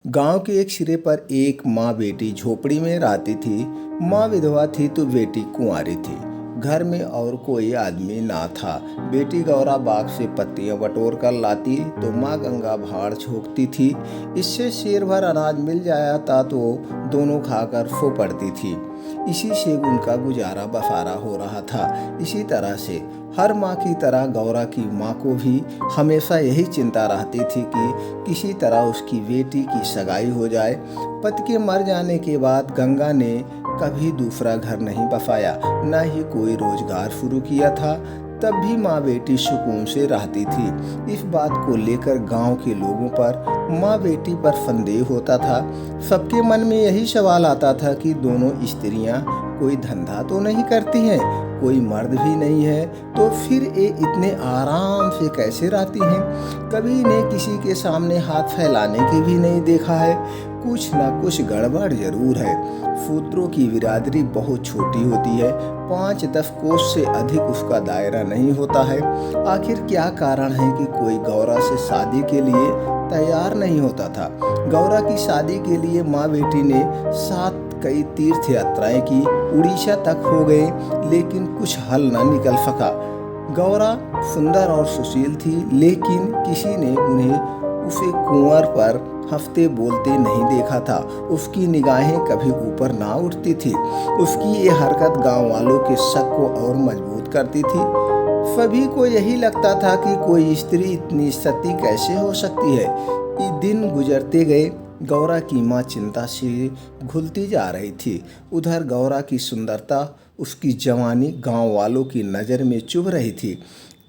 गांव के एक सिरे पर एक माँ बेटी झोपड़ी में रहती थी। माँ विधवा थी तो बेटी कुंवारी थी। घर में और कोई आदमी ना था। बेटी गौरा बाग से पत्तियां बटोर कर लाती तो माँ गंगा भाड़ झोंकती थी। इससे शेर भर अनाज मिल जाता तो दोनों खाकर फो पड़ती थी। इसी से उनका गुजारा बसारा हो रहा था। इसी तरह से हर माँ की तरह गौरा की माँ को भी हमेशा यही चिंता रहती थी कि किसी तरह उसकी बेटी की सगाई हो जाए। पति के मर जाने के बाद गंगा ने कभी दूसरा घर नहीं बसाया, न ही कोई रोजगार शुरू किया था। तब भी माँ बेटी सुकून से रहती थी। इस बात को लेकर गांव के लोगों पर माँ बेटी पर संदेह होता था। सबके मन में यही सवाल आता था कि दोनों स्त्रियां कोई धंधा तो नहीं करती हैं, कोई मर्द भी नहीं है, तो फिर ये इतने आराम से कैसे रहती हैं। कभी इन्हें किसी के सामने हाथ फैलाने के भी नहीं देखा है। कुछ ना कुछ गड़बड़ जरूर है। शूद्रों की बिरादरी बहुत छोटी होती है, 5-10 कोस से अधिक उसका दायरा नहीं होता है। आखिर क्या कारण है कि कोई गौरा से शादी के लिए तैयार नहीं होता था। गौरा की शादी के लिए माँ बेटी ने 7 कई तीर्थ यात्राएं की, उड़ीसा तक हो गए, लेकिन कुछ हल न निकल सका। गौरा सुंदर और सुशील थी, लेकिन किसी ने उसे कुंवर पर हंसते बोलते नहीं देखा था। उसकी निगाहें कभी ऊपर ना उठती थी। उसकी ये हरकत गांव वालों के शक को और मजबूत करती थी। सभी को यही लगता था कि कोई स्त्री इतनी सती कैसे हो सकती है। ये दिन गुजरते गए। गौरा की माँ चिंता से घुलती जा रही थी। उधर गौरा की सुंदरता, उसकी जवानी गांव वालों की नज़र में चुभ रही थी।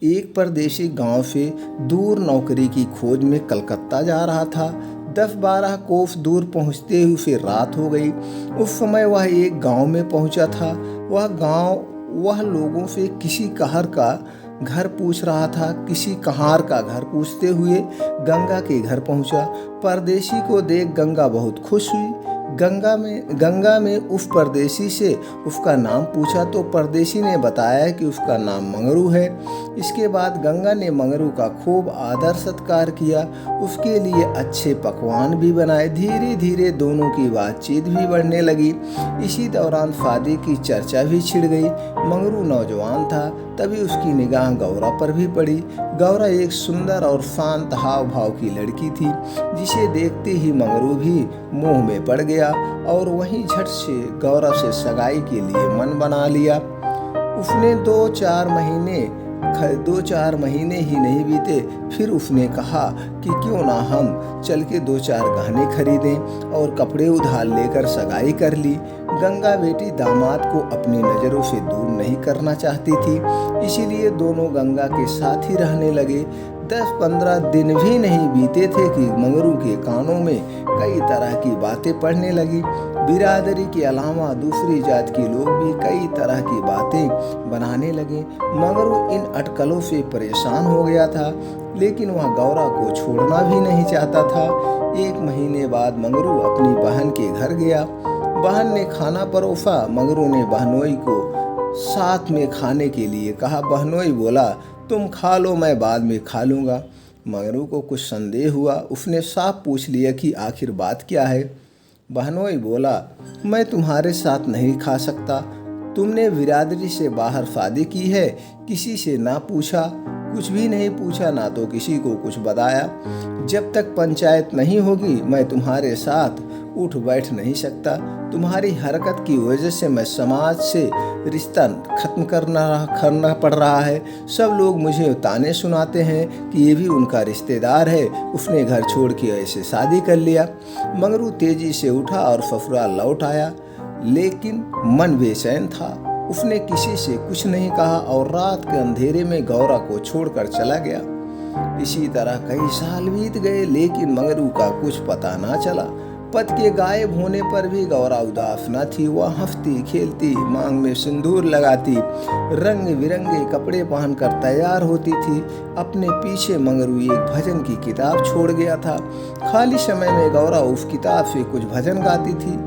एक परदेशी गांव से दूर नौकरी की खोज में कलकत्ता जा रहा था। 10-12 कोस दूर पहुंचते ही उसे रात हो गई। उस समय वह एक गांव में पहुंचा था। वह लोगों से किसी कहर का घर पूछ रहा था। किसी कहार का घर पूछते हुए गंगा के घर पहुंचा। परदेशी को देख गंगा बहुत खुश हुई। गंगा में उस परदेशी से उसका नाम पूछा तो परदेशी ने बताया कि उसका नाम मंगरू है। इसके बाद गंगा ने मंगरू का खूब आदर सत्कार किया, उसके लिए अच्छे पकवान भी बनाए। धीरे धीरे दोनों की बातचीत भी बढ़ने लगी। इसी दौरान शादी की चर्चा भी छिड़ गई। मंगरू नौजवान था, तभी उसकी निगाह गौरा पर भी पड़ी। गौरा एक सुंदर और शांत हाव भाव की लड़की थी, जिसे देखते ही मंगरू भी मोह में पड़ गया और वहीं झट से गौरा से सगाई के लिए मन बना लिया। उसने 2-4 महीने ही नहीं बीते, फिर उसने कहा कि क्यों ना हम चल के 2-4 गहने खरीदें और कपड़े उधार लेकर सगाई कर ली। गंगा बेटी दामाद को अपनी नज़रों से दूर नहीं करना चाहती थी, इसीलिए दोनों गंगा के साथ ही रहने लगे। 10-15 दिन भी नहीं बीते थे कि मंगरू के कानों में कई तरह की बातें पड़ने लगी। बिरादरी के अलावा दूसरी जात के लोग भी कई तरह की बातें बनाने लगे। मंगरू इन अटकलों से परेशान हो गया था, लेकिन वह गौरा को छोड़ना भी नहीं चाहता था। 1 महीने बाद मंगरू अपनी बहन के घर गया। बहन ने खाना परोसा। मंगरू ने बहनोई को साथ में खाने के लिए कहा। बहनोई बोला, तुम खा लो, मैं बाद में खा लूँगा। मंगरू को कुछ संदेह हुआ। उसने साफ पूछ लिया कि आखिर बात क्या है। बहनोई बोला, मैं तुम्हारे साथ नहीं खा सकता। तुमने बिरादरी से बाहर शादी की है, किसी से ना पूछा, कुछ भी नहीं पूछा, ना तो किसी को कुछ बताया। जब तक पंचायत नहीं होगी मैं तुम्हारे साथ उठ बैठ नहीं सकता। तुम्हारी हरकत की वजह से मैं समाज से रिश्ता खत्म करना पड़ रहा है। सब लोग मुझे ताने सुनाते हैं कि ये भी उनका रिश्तेदार है, उसने घर छोड़ के ऐसे शादी कर लिया। मंगरू तेजी से उठा और ससुराल लौट आया, लेकिन मन बेचैन था। उसने किसी से कुछ नहीं कहा और रात के अंधेरे में गौरा को छोड़कर चला गया। इसी तरह कई साल बीत गए, लेकिन मंगरू का कुछ पता ना चला। पति के गायब होने पर भी गौरा उदास न थी। वह हंसती खेलती, मांग में सिंदूर लगाती, रंग बिरंगे कपड़े पहनकर तैयार होती थी। अपने पीछे मंगरू एक भजन की किताब छोड़ गया था। खाली समय में गौरा उस किताब से कुछ भजन गाती थी।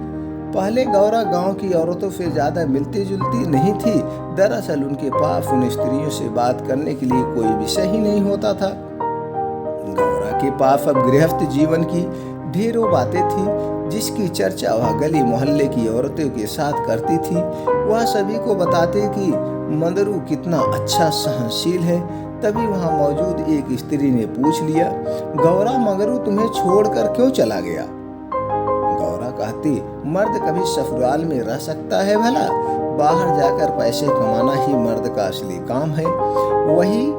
पहले गौरा गांव की औरतों से ज़्यादा मिलती जुलती नहीं थी। दरअसल उनके पास उन स्त्रियों से बात करने के लिए कोई विषय ही नहीं होता था। गौरा के पास अब गृहस्थ जीवन की ढेरों बातें थी जिसकी चर्चा वह गली मोहल्ले की औरतों के साथ करती थी। वह सभी को बताते कि मंगरू कितना अच्छा सहनशील है। तभी वहां मौजूद एक स्त्री ने पूछ लिया, गौरा मंगरू तुम्हें छोड़कर क्यों चला गया? गौरा कहती, मर्द कभी ससुराल में रह सकता है भला? बाहर जाकर पैसे कमाना ही मर्द का असली काम है। वही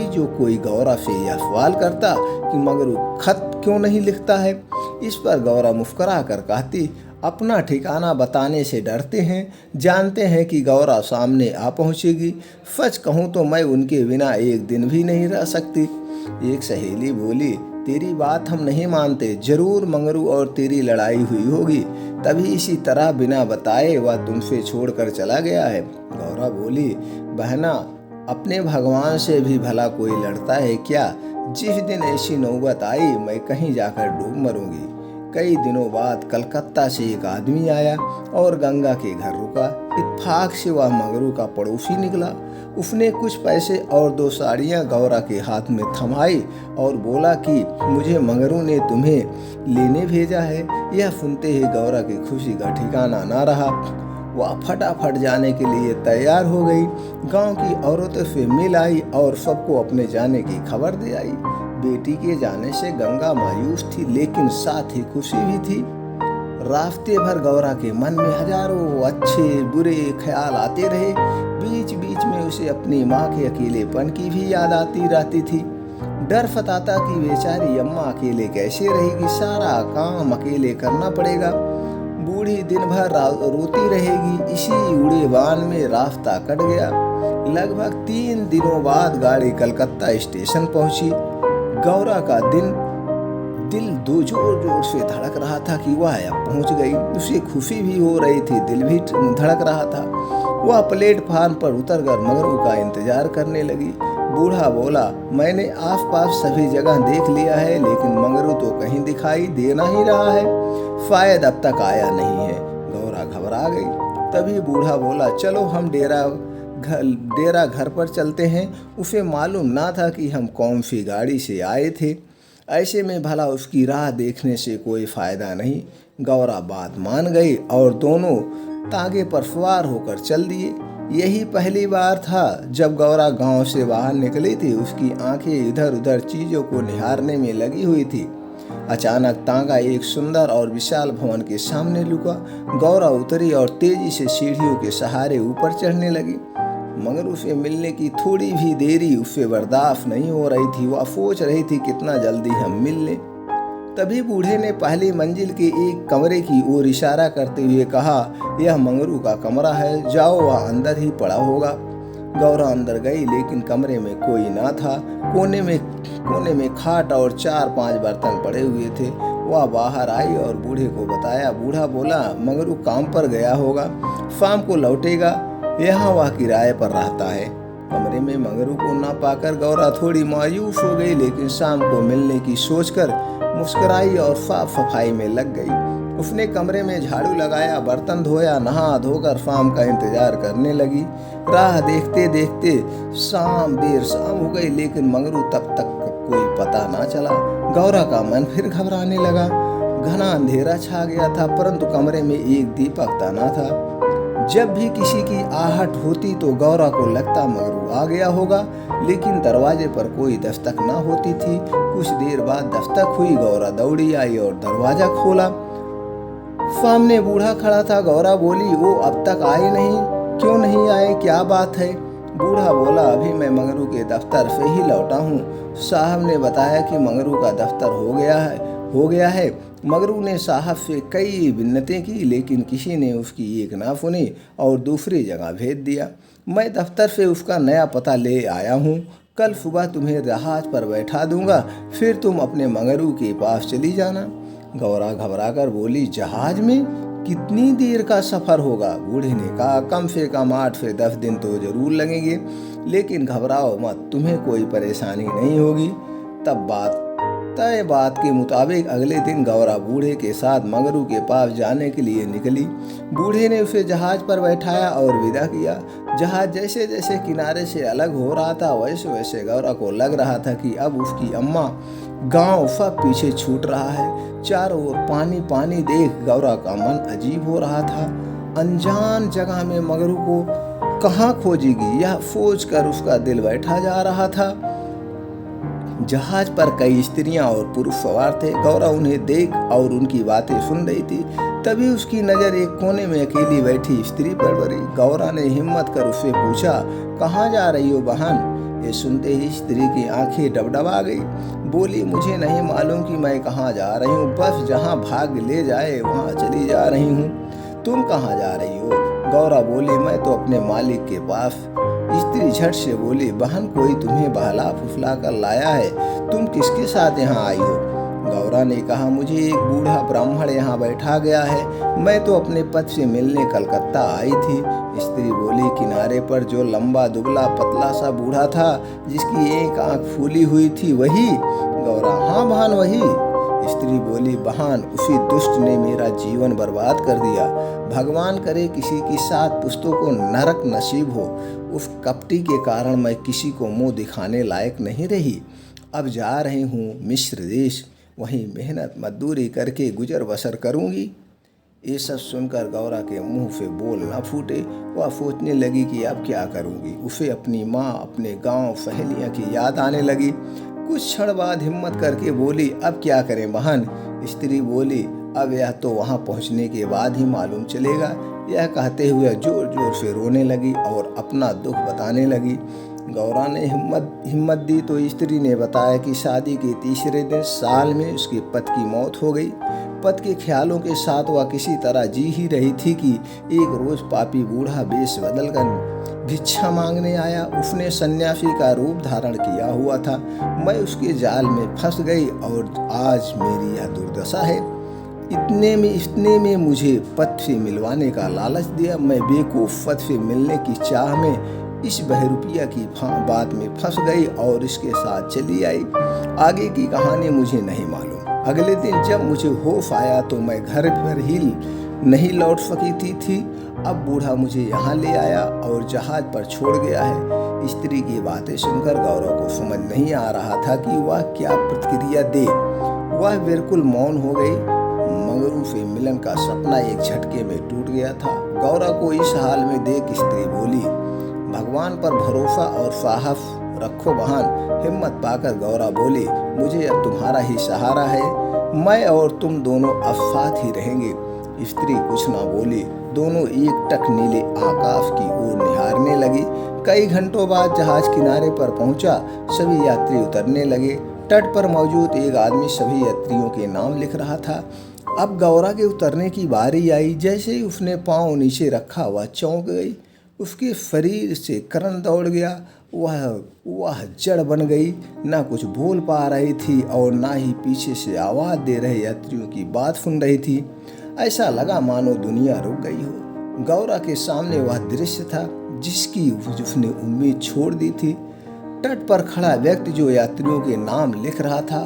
जो कोई गौरा से यह सवाल करता कि मंगरू खत क्यों नहीं लिखता है। इस पर गौरा मुस्कुरा कर कहती, अपना ठिकाना बताने से डरते हैं, जानते हैं कि गौरा सामने आ पहुंचेगी। सच कहूँ तो मैं उनके बिना एक दिन भी नहीं रह सकती। एक सहेली बोली, तेरी बात हम नहीं मानते, जरूर मंगरू और तेरी लड़ाई हुई होगी, तभी इसी तरह बिना बताए वह तुमसे छोड़कर चला गया है। गौरा बोली, बहना अपने भगवान से भी भला कोई लड़ता है क्या? जिस दिन ऐसी नौबत आई मैं कहीं जाकर डूब मरूंगी। कई दिनों बाद कलकत्ता से एक आदमी आया और गंगा के घर रुका। इत्तेफाक से वह मंगरू का पड़ोसी निकला। उसने कुछ पैसे और 2 साड़ियाँ गौरा के हाथ में थमाई और बोला कि मुझे मंगरू ने तुम्हें लेने भेजा है। यह सुनते ही गौरा की खुशी का ठिकाना ना रहा। वह फटाफट जाने के लिए तैयार हो गई। गांव की औरतों से मिल आई और सबको अपने जाने की खबर दे आई। बेटी के जाने से गंगा मायूस थी, लेकिन साथ ही खुशी भी थी। रास्ते भर गौरा के मन में हजारों अच्छे बुरे ख्याल आते रहे। बीच बीच में उसे अपनी माँ के अकेलेपन की भी याद आती रहती थी। डर सताता कि बेचारी अम्मा अकेले कैसे रहेगी, सारा काम अकेले करना पड़ेगा। बूढ़ी दिन भर रोती रहेगी। इसी उड़े बान में रास्ता कट गया। लगभग 3 दिनों बाद गाड़ी कलकत्ता स्टेशन पहुंची। गौरा का दिल दो जोर जोर से धड़क रहा था कि वह अब पहुंच गई। उसे खुशी भी हो रही थी, दिल भी धड़क रहा था। वह प्लेटफार्म पर उतरकर मंगरू का इंतजार करने लगी। बूढ़ा बोला, मैंने आसपास सभी जगह देख लिया है, लेकिन मंगरू तो कहीं दिखाई दे नहीं रहा है। शायद अब तक आया नहीं है। गौरा घबरा गई। तभी बूढ़ा बोला, चलो हम डेरा घर पर चलते हैं। उसे मालूम ना था कि हम कौन सी गाड़ी से आए थे। ऐसे में भला उसकी राह देखने से कोई फायदा नहीं। गौरा बात मान गई और दोनों तांगे पर सवार होकर चल दिए। यही पहली बार था जब गौरा गांव से बाहर निकली थी। उसकी आंखें इधर उधर चीजों को निहारने में लगी हुई थी। अचानक तांगा एक सुंदर और विशाल भवन के सामने लुका। गौरा उतरी और तेजी से सीढ़ियों के सहारे ऊपर चढ़ने लगी। मंगरू से मिलने की थोड़ी भी देरी उसे बर्दाश्त नहीं हो रही थी। वह सोच रही थी कितना जल्दी हम मिल लें। तभी बूढ़े ने पहली मंजिल के एक कमरे की ओर इशारा करते हुए कहा, यह मंगरू का कमरा है, जाओ, वह अंदर ही पड़ा होगा। गौरा अंदर गई, लेकिन कमरे में कोई ना था। कोने में खाट और 4-5 बर्तन पड़े हुए थे। वह बाहर आई और बूढ़े को बताया। बूढ़ा बोला, मंगरू काम पर गया होगा, शाम को लौटेगा, यहाँ वह किराए पर रहता है। कमरे में मंगरू को ना पाकर गौरा थोड़ी मायूस हो गई, लेकिन शाम को मिलने की सोचकर मुस्कुराई और साफ सफाई में लग गई। उसने कमरे में झाड़ू लगाया, बर्तन धोया, नहा धोकर शाम का इंतजार करने लगी। राह देखते देखते देर शाम हो गई, लेकिन मंगरू तब तक कोई पता ना चला। गौरा का मन फिर घबराने लगा। घना अंधेरा छा गया था, परंतु कमरे में एक दीपक तना था। जब भी किसी की आहट होती तो गौरा को लगता मंगरू आ गया होगा, लेकिन दरवाजे पर कोई दस्तक ना होती थी। कुछ देर बाद दस्तक हुई। गौरा दौड़ी आई और दरवाजा खोला। सामने बूढ़ा खड़ा था। गौरा बोली, वो अब तक आए नहीं, क्यों नहीं आए, क्या बात है? बूढ़ा बोला, अभी मैं मंगरू के दफ्तर से ही लौटा हूँ। साहब ने बताया कि मंगरू का दफ्तर हो गया है। मंगरू ने साहब से कई विन्नतें की, लेकिन किसी ने उसकी एक ना सुनी और दूसरी जगह भेज दिया। मैं दफ्तर से उसका नया पता ले आया हूँ। कल सुबह तुम्हें जहाज पर बैठा दूंगा, फिर तुम अपने मंगरू के पास चली जाना। गौरा घबराकर बोली, जहाज में? कितनी देर का सफ़र होगा? बूढ़े ने कहा, कम से कम 8 से 10 दिन तो जरूर लगेंगे, लेकिन घबराओ मत, तुम्हें कोई परेशानी नहीं होगी। तय बात के मुताबिक अगले दिन गौरा बूढ़े के साथ मंगरू के पास जाने के लिए निकली। बूढ़े ने उसे जहाज पर बैठाया और विदा किया। जहाज जैसे जैसे किनारे से अलग हो रहा था वैसे वैसे गौरा को लग रहा था कि अब उसकी अम्मा गांव सब पीछे छूट रहा है। चारों ओर पानी पानी देख गौरा का मन अजीब हो रहा था। अनजान जगह में मंगरू को कहाँ खोजेगी, यह सोच कर उसका दिल बैठा जा रहा था। जहाज पर कई स्त्रियां और पुरुष सवार थे। गौरा उन्हें देख और उनकी बातें सुन रही थी। तभी उसकी नज़र एक कोने में अकेली बैठी स्त्री पर पड़ी। गौरा ने हिम्मत कर उससे पूछा, कहाँ जा रही हो बहन? ये सुनते ही स्त्री की आंखें डबडबा गई। बोली, मुझे नहीं मालूम कि मैं कहाँ जा रही हूँ, बस जहाँ भाग्य ले जाए वहाँ चली जा रही हूँ। तुम कहाँ जा रही हो? गौरा बोली, मैं तो अपने मालिक के पास। स्त्री झट से बोली, बहन कोई तुम्हें बहला फुसला कर लाया है, तुम किसके साथ यहाँ आई हो? गौरा ने कहा, मुझे एक बूढ़ा ब्राह्मण यहाँ बैठा गया है, मैं तो अपने पति से मिलने कलकत्ता आई थी। स्त्री बोली, किनारे पर जो लंबा दुबला पतला सा बूढ़ा था जिसकी एक आंख फूली हुई थी वही? गौरा, हाँ बहन वही। स्त्री बोली, बहन उसी दुष्ट ने मेरा जीवन बर्बाद कर दिया। भगवान करे किसी की साथ पुश्तों को नरक नसीब हो। उस कपटी के कारण मैं किसी को मुंह दिखाने लायक नहीं रही। अब जा रही हूँ मिस्र देश, वहीं मेहनत मजदूरी करके गुजर बसर करूँगी। ये सब सुनकर गौरा के मुंह से बोल न फूटे। वह सोचने लगी कि अब क्या करूँगी। उसे अपनी माँ, अपने गांव, सहेलियाँ की याद आने लगी। कुछ क्षण बाद हिम्मत करके बोली, अब क्या करें बहन? स्त्री बोली, अब यह तो वहाँ पहुँचने के बाद ही मालूम चलेगा। यह कहते हुए जोर जोर से रोने लगी और अपना दुख बताने लगी। गौरा ने हिम्मत दी तो स्त्री ने बताया कि शादी के तीसरे दिन साल में उसके पति की मौत हो गई। पति के ख्यालों के साथ वह किसी तरह जी ही रही थी कि एक रोज पापी बूढ़ा वेश बदलकर भिक्षा मांगने आया। उसने सन्यासी का रूप धारण किया हुआ था। मैं उसके जाल में फंस गई और आज मेरी यह दुर्दशा है। इतने में मुझे पति से मिलवाने का लालच दिया। मैं बेवकूफ़ पति से मिलने की चाह में इस बहरूपिया की बात में फंस गई और इसके साथ चली आई। आगे की कहानी मुझे नहीं मालूम। अगले दिन जब मुझे होश आया तो मैं घर पर ही नहीं लौट सकी थी। अब बूढ़ा मुझे यहाँ ले आया और जहाज पर छोड़ गया है। स्त्री की बातें सुनकर गौरव को समझ नहीं आ रहा था कि वह क्या प्रतिक्रिया दे। वह बिल्कुल मौन हो गई। मंगरू से मिलन का सपना एक झटके में टूट गया था। गौरव को इस हाल में देख स्त्री बोली, भगवान पर भरोसा और साहस रखो बहन। हिम्मत पाकर गौरा बोली, मुझे अब तुम्हारा ही सहारा है। मैं और तुम दोनों अब साथ ही रहेंगे। स्त्री कुछ ना बोली। दोनों एकटक नीले आकाश की ओर निहारने लगी। कई घंटों बाद जहाज किनारे पर पहुंचा। सभी यात्री उतरने लगे। तट पर मौजूद एक आदमी सभी यात्रियों के नाम लिख रहा था। अब गौरा के उतरने की बारी आई। जैसे ही उसने पाँव नीचे रखा वह चौंक गई। उसके शरीर से करण दौड़ गया। वह जड़ बन गई। ना कुछ बोल पा रही थी और ना ही पीछे से आवाज़ दे रहे यात्रियों की बात सुन रही थी। ऐसा लगा मानो दुनिया रुक गई हो। गौरा के सामने वह दृश्य था जिसकी उसने उम्मीद छोड़ दी थी। तट पर खड़ा व्यक्ति जो यात्रियों के नाम लिख रहा था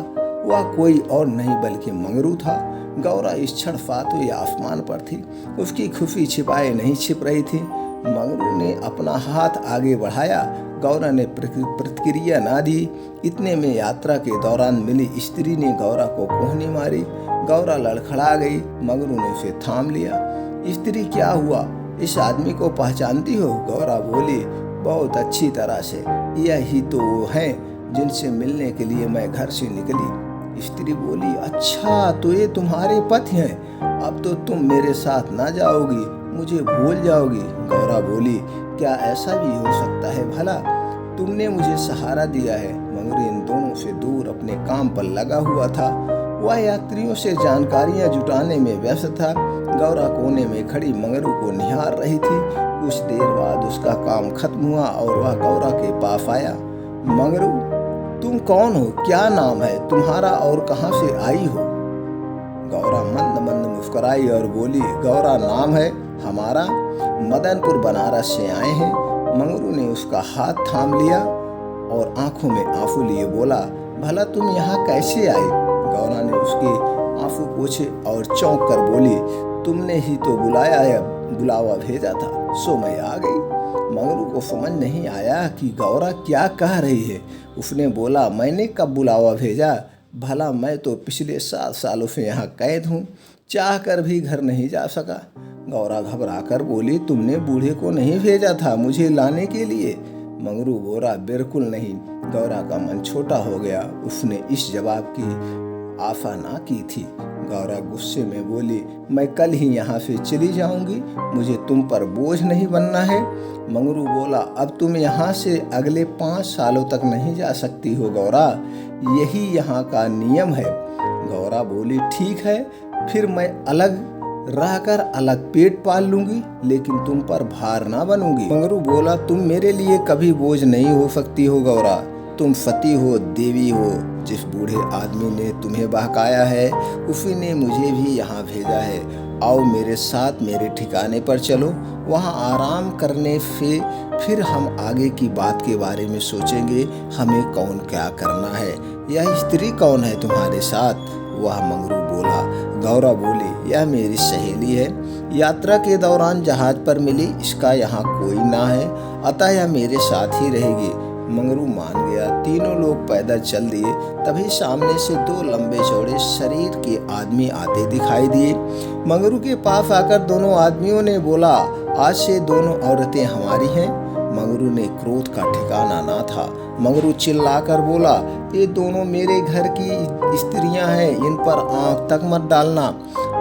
वह कोई और नहीं बल्कि मंगरू था। गौरा इस क्षण सातवें आसमान पर थी। उसकी खुशी छिपाए नहीं छिप रही थी। मंगरू ने अपना हाथ आगे बढ़ाया। गौरा ने प्रतिक्रिया ना दी। इतने में यात्रा के दौरान मिली स्त्री ने गौरा को कोहनी मारी। गौरा लड़खड़ा गई। मंगरू ने उसे थाम लिया। स्त्री, क्या हुआ? इस आदमी को पहचानती हो? गौरा बोली, बहुत अच्छी तरह से। यही तो वो हैं जिनसे मिलने के लिए मैं घर से निकली। स्त्री बोली, अच्छा तो ये तुम्हारे पति हैं। अब तो तुम मेरे साथ ना जाओगी, मुझे भूल जाओगी। गौरा बोली, क्या ऐसा भी हो सकता है भला? तुमने मुझे सहारा दिया है। मंगरू इन दोनों से दूर अपने काम पर लगा हुआ था। वह यात्रियों से जानकारियां जुटाने में व्यस्त था। गौरा कोने में खड़ी मंगरू को निहार रही थी। कुछ देर बाद उसका काम खत्म हुआ और वह गौरा के पास आया। मंगरू, तुम कौन हो? क्या नाम है तुम्हारा और कहाँ से आई हो? गौरा मंद मंद मुस्कुराई और बोली, गौरा नाम है हमारा, मदनपुर बनारस से आए हैं। मंगरू ने उसका हाथ थाम लिया और आंखों में आंसू लिए बोला, भला तुम यहाँ कैसे आए? गौरा ने उसके आंसू पोंछे और चौंक कर बोली, तुमने ही तो बुलाया है, बुलावा भेजा था, सो मैं आ गई। मंगरू को समझ नहीं आया कि गौरा क्या कह रही है। उसने बोला, मैंने कब बुलावा भेजा? भला मैं तो पिछले 7 सालों से यहाँ कैद हूँ, चाह कर भी घर नहीं जा सका। गौरा घबरा कर बोली, तुमने बूढ़े को नहीं भेजा था मुझे लाने के लिए? मंगरू बोला, बिल्कुल नहीं। गौरा का मन छोटा हो गया। उसने इस जवाब की आशा ना की थी। गौरा गुस्से में बोली, मैं कल ही यहाँ से चली जाऊंगी, मुझे तुम पर बोझ नहीं बनना है। मंगरू बोला, अब तुम यहाँ से अगले 5 सालों तक नहीं जा सकती हो गौरा, यही यहाँ का नियम है। गौरा बोली, ठीक है, फिर मैं अलग रहकर अलग पेट पाल लूंगी, लेकिन तुम पर भार ना बनूंगी। मंगरू बोला, तुम मेरे लिए कभी बोझ नहीं हो सकती हो गौरा, तुम सती हो, देवी हो। जिस बूढ़े आदमी ने तुम्हें बहकाया है उसी ने मुझे भी यहाँ भेजा है। आओ मेरे साथ मेरे ठिकाने पर चलो, वहाँ आराम करने से फिर हम आगे की बात के बारे में सोचेंगे, हमें कौन क्या करना है। यह स्त्री कौन है तुम्हारे साथ? वह मंगरू बोला। गौरा बोली, यह मेरी सहेली है, यात्रा के दौरान जहाज पर मिली, इसका यहाँ कोई ना है, अतः यह मेरे साथ ही रहेगी। मंगरू मान गया। तीनों लोग पैदल चल दिए। तभी सामने से 2 लंबे चौड़े शरीर के आदमी आते दिखाई दिए। मंगरू के पास आकर दोनों आदमियों ने बोला, आज से दोनों औरतें हमारी हैं। मंगरू ने क्रोध का ठिकाना ना था। मंगरू चिल्लाकर बोला, ये दोनों मेरे घर की स्त्रियां हैं, इन पर आंख तक मत डालना।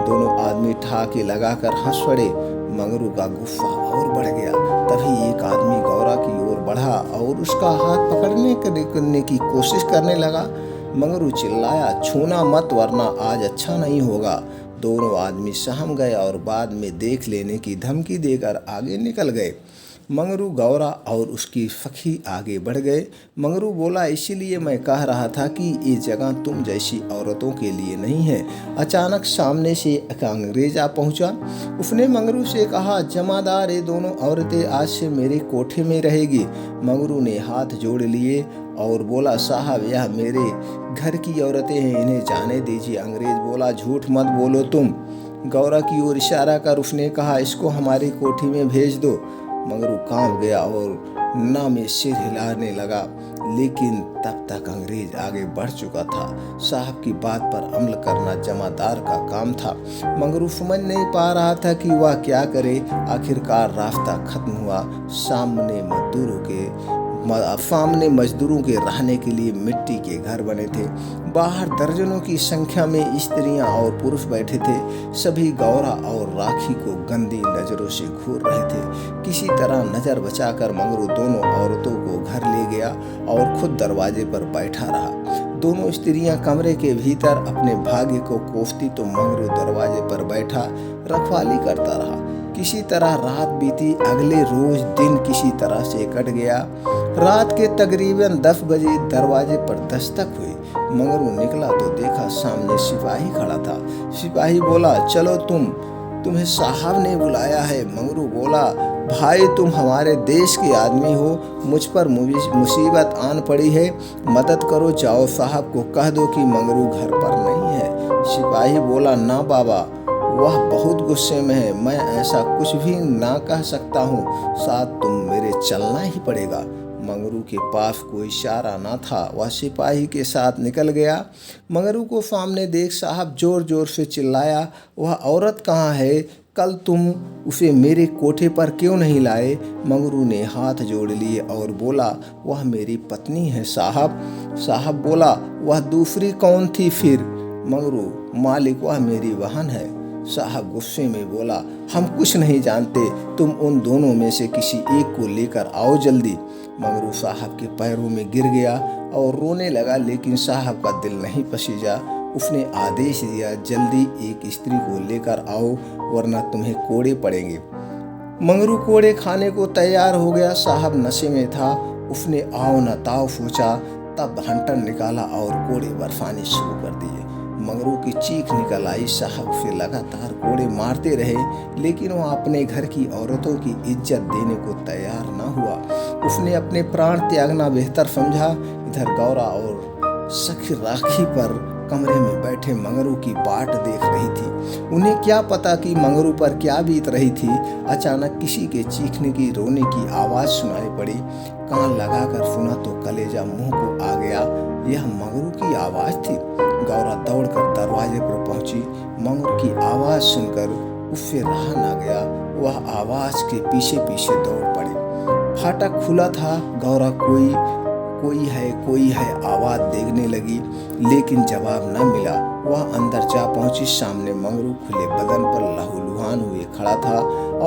दोनों आदमी ठाके लगाकर हंस पड़े। मंगरू का गुस्सा और बढ़ गया। तभी एक आदमी गौरा की ओर बढ़ा और उसका हाथ पकड़ने की कोशिश करने लगा। मंगरू चिल्लाया, छूना मत वरना आज अच्छा नहीं होगा। दोनों आदमी सहम गए और बाद में देख लेने की धमकी देकर आगे निकल गए। मंगरू, गौरा और उसकी सखी आगे बढ़ गए। मंगरू बोला, इसीलिए मैं कह रहा था कि ये जगह तुम जैसी औरतों के लिए नहीं है। अचानक सामने से एक अंग्रेज आ पहुंचा। उसने मंगरू से कहा, जमादार, ये दोनों औरतें आज से मेरे कोठे में रहेगी। मंगरू ने हाथ जोड़ लिए और बोला, साहब, यह मेरे घर की औरतें हैं, इन्हें जाने दीजिए। अंग्रेज बोला, झूठ मत बोलो तुम। गौरा की ओर इशारा कर उसने कहा, इसको हमारी कोठी में भेज दो। मंगरू कांप गया और ना में सिर हिलाने लगा, लेकिन तब तक अंग्रेज आगे बढ़ चुका था। साहब की बात पर अमल करना जमादार का काम था। मंगरू समझ नहीं पा रहा था कि वह क्या करे। आखिरकार रास्ता खत्म हुआ। सामने मजदूरों के रहने के लिए मिट्टी के घर बने थे। बाहर दर्जनों की संख्या में स्त्रियां और पुरुष बैठे थे। सभी गौरा और राखी को गंदी नजरों से घूर रहे थे। किसी तरह नजर बचाकर मंगरू दोनों औरतों को घर ले गया और खुद दरवाजे पर बैठा रहा। दोनों स्त्रियां कमरे के भीतर अपने भाग्य को कोसती तो मंगरू दरवाजे पर बैठा रखवाली करता रहा। किसी तरह रात बीती। अगले रोज दिन किसी तरह से कट गया। रात के तकरीबन 10 बजे दरवाजे पर दस्तक हुई। मंगरू निकला तो देखा सामने सिपाही खड़ा था। सिपाही बोला, चलो तुम्हें साहब ने बुलाया है। मंगरू बोला, भाई, तुम हमारे देश के आदमी हो, मुझ पर मुसीबत आन पड़ी है, मदद करो। जाओ, साहब को कह दो कि मंगरू घर पर नहीं है। सिपाही बोला, ना बाबा, वह बहुत गुस्से में है, मैं ऐसा कुछ भी ना कह सकता हूँ, साथ तुम मेरे चलना ही पड़ेगा। मंगरू के पास कोई इशारा ना था। वह सिपाही के साथ निकल गया। मंगरू को सामने देख साहब जोर जोर से चिल्लाया, वह औरत कहाँ है? कल तुम उसे मेरे कोठे पर क्यों नहीं लाए? मंगरू ने हाथ जोड़ लिए और बोला, वह मेरी पत्नी है साहब। साहब बोला, वह दूसरी कौन थी फिर? मंगरू, मालिक, वह मेरी बहन है। साहब गुस्से में बोला, हम कुछ नहीं जानते, तुम उन दोनों में से किसी एक को लेकर आओ जल्दी। मंगरू साहब के पैरों में गिर गया और रोने लगा, लेकिन साहब का दिल नहीं पसीजा। उसने आदेश दिया, जल्दी एक स्त्री को लेकर आओ वरना तुम्हें कोड़े पड़ेंगे। मंगरू कोड़े खाने को तैयार हो गया। साहब नशे में था। उसने आओ न ताओ सोचा, तब हंटर निकाला और कोड़े बरसाने शुरू कर दिए। मंगरू की चीख निकल आई। साहब उसे लगातार कोड़े मारते रहे, लेकिन वह अपने घर की औरतों की इज्जत देने को तैयार न हुआ। उसने अपने प्राण त्यागना बेहतर समझा। इधर गौरा और सखी राखी पर कमरे में बैठे मंगरू की बाट देख रही थी। उन्हें क्या पता कि मंगरू पर क्या बीत रही थी। अचानक किसी के चीखने की, रोने की आवाज़ सुनाई पड़ी। कान लगाकर सुना तो कलेजा मुंह को आ गया। यह मंगरू की आवाज़ थी। गौरा दौड़कर दरवाजे पर पहुंची। मंगरू की आवाज़ सुनकर उससे रहा न गया। वह आवाज़ के पीछे पीछे दौड़ पड़ी। फाटक खुला था। गौरा कोई है आवाज़ देने लगी, लेकिन जवाब न मिला। वह अंदर जा पहुंची। सामने मंगरू खुले बदन पर लहूलुहान हुए खड़ा था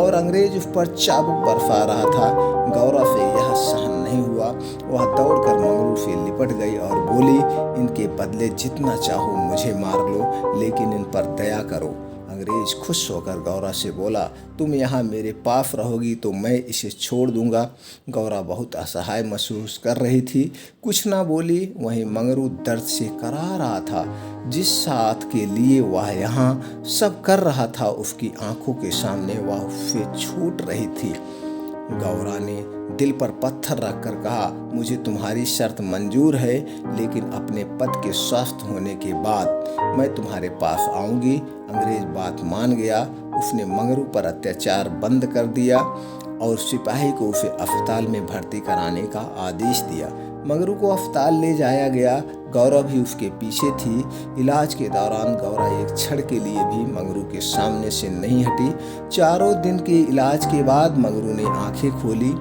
और अंग्रेज उस पर चाबुक बरसा रहा था। गौरा से यह सहन नहीं हुआ। वह दौड़कर मंगरू से लिपट गई और बोली, इनके बदले जितना चाहो मुझे मार लो, लेकिन इन पर दया करो। अंग्रेज खुश होकर गौरा से बोला, तुम यहाँ मेरे पास रहोगी तो मैं इसे छोड़ दूंगा। गौरा बहुत असहाय महसूस कर रही थी, कुछ ना बोली। वहीं मंगरू दर्द से करा रहा था। जिस साथ के लिए वह यहाँ सब कर रहा था, उसकी आंखों के सामने वह उससे छूट रही थी। गौरा ने दिल पर पत्थर रखकर कहा, मुझे तुम्हारी शर्त मंजूर है, लेकिन अपने पति के स्वस्थ होने के बाद मैं तुम्हारे पास आऊंगी। अंग्रेज बात मान गया। उसने मंगरू पर अत्याचार बंद कर दिया और सिपाही को उसे अस्पताल में भर्ती कराने का आदेश दिया। मंगरू को अस्पताल ले जाया गया। गौरा भी उसके पीछे थी। इलाज के दौरान गौरा एक क्षण के लिए भी मंगरू के सामने से नहीं हटी। 4 दिन के इलाज के बाद मंगरू ने आंखें खोली।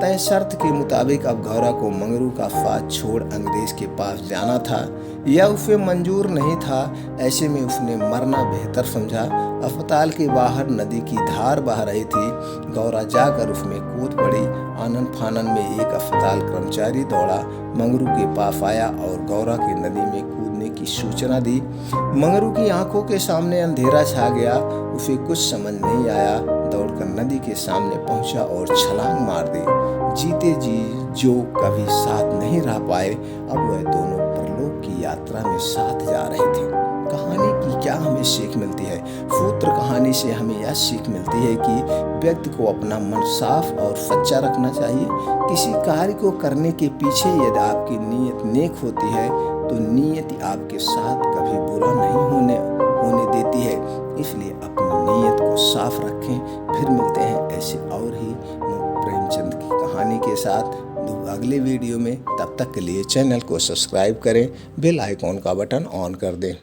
तय शर्त के मुताबिक अब गौरा को मंगरू का साथ छोड़ अंग्रेज के पास जाना था। यह उसे मंजूर नहीं था। ऐसे में उसने मरना बेहतर समझा। अस्पताल के बाहर नदी की धार बह रही थी। गौरा जाकर उसमें कूद पड़ी। आनन फानन में एक अस्पताल कर्मचारी दौड़ा, मंगरू के पास आया और गौरा के नदी में कूदने की सूचना दी। मंगरू की आंखों के सामने अंधेरा छा गया। उसे कुछ समझ नहीं आया। दौड़कर नदी के सामने पहुंचा और छलांग मार दी। जीते जी जो कभी साथ नहीं रह पाए, अब वह दोनों परलोक की यात्रा में साथ जा रहे थे। कहानी की क्या हमें सीख मिलती है? सूत्र कहानी से हमें यह सीख मिलती है कि व्यक्ति को अपना मन साफ और सच्चा रखना चाहिए। किसी कार्य को करने के पीछे यदि आपकी नीयत नेक होती है तो नियति आपके साथ कभी बुरा नहीं होने देती है। इसलिए अपनी नीयत को साफ रखें। फिर मिलते हैं ऐसे और ही प्रेमचंद की कहानी के साथ अगले वीडियो में। तब तक के लिए चैनल को सब्सक्राइब करें, बेल आइकॉन का बटन ऑन कर दें।